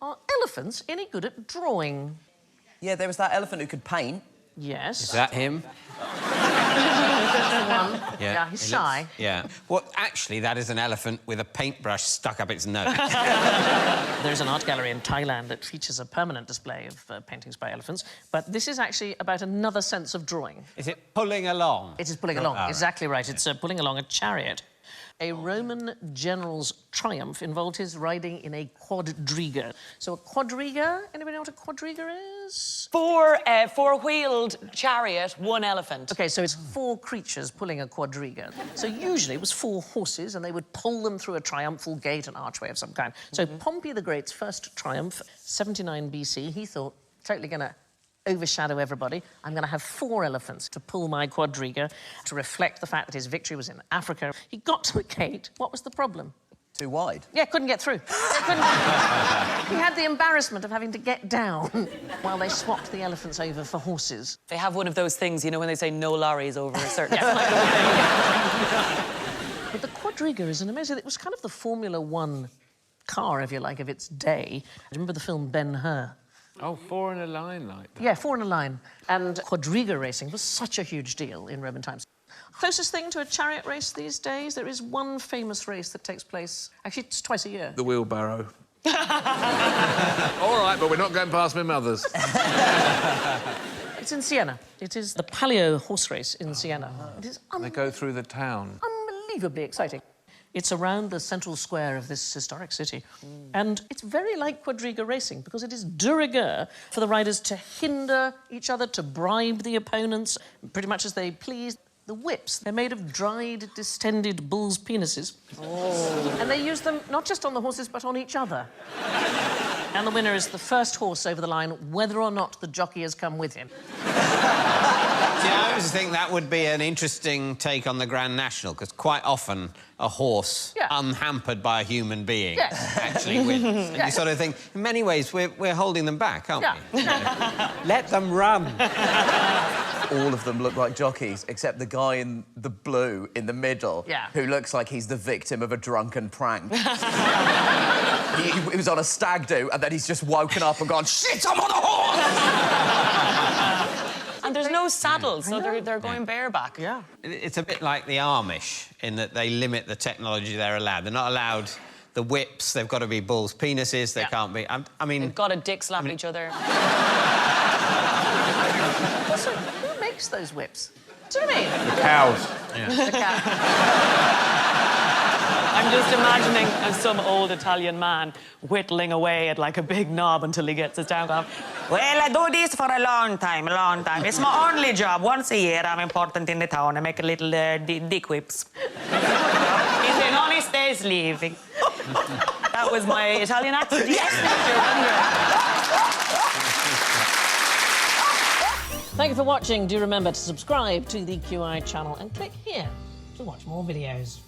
Are elephants any good at drawing? Yeah, there was that elephant who could paint. Yes. Is that him? Yeah, he's shy. Yeah. Well, actually, that is an elephant with a paintbrush stuck up its nose. There's an art gallery in Thailand that features a permanent display of paintings by elephants, but this is actually about another sense of drawing. Is it pulling along? It is pulling along, exactly right. It's pulling along a chariot. A Roman general's triumph involved his riding in a quadriga. So a quadriga, anybody know what a quadriga is? Four-wheeled chariot, one elephant. OK, so it's 4 creatures pulling a quadriga. So usually it was 4 horses, and they would pull them through a triumphal gate, an archway of some kind. So Pompey the Great's first triumph, 79 BC, he thought, totally going to overshadow everybody. I'm going to have 4 elephants to pull my quadriga to reflect the fact that his victory was in Africa. He got to the gate. What was the problem? Too wide. Yeah, couldn't get through. He had the embarrassment of having to get down while they swapped the elephants over for horses. They have one of those things, you know, when they say no lorries over a certain... But the quadriga is an amazing... It was kind of the Formula 1 car, if you like, of its day. Do you remember the film Ben-Hur? Oh, 4 in a line like that. Yeah, 4 in a line. And quadriga racing was such a huge deal in Roman times. Closest thing to a chariot race these days, there is one famous race that takes place... Actually, it's twice a year. The wheelbarrow. All right, but we're not going past my mother's. It's in Siena. It is the Palio horse race in Siena. It is They go through the town. unbelievably exciting. It's around the central square of this historic city. And it's very like quadriga racing because it is de rigueur for the riders to hinder each other, to bribe the opponents, pretty much as they please. The whips, they're made of dried, distended bulls' penises. Oh. And they use them not just on the horses, but on each other. And the winner is the first horse over the line, whether or not the jockey has come with him. See, I always think that would be an interesting take on the Grand National, because quite often a horse, unhampered by a human being, actually wins. And you sort of think, in many ways, we're holding them back, aren't we? Let them run. All of them look like jockeys, except the guy in the blue in the middle, who looks like he's the victim of a drunken prank. he was on a stag do, and then he's just woken up and gone, shit, I'm on a horse! And there's no saddles, so they're going bareback. Yeah. It's a bit like the Amish, in that they limit the technology they're allowed. They're not allowed the whips, they've got to be bulls' penises, they can't be... I mean... They've got to dick slap each other. Also, who makes those whips? Do you know what I mean? The cows. The cow. I'm just imagining some old Italian man whittling away at, like, a big knob until he gets it down. Going, well, I do this for a long time, It's my only job. Once a year, I'm important in the town. I make a little dick whips. He's an honest day's leaving. That was my Italian accent. Yes, Thank you for watching. Do remember to subscribe to the QI channel and click here to watch more videos.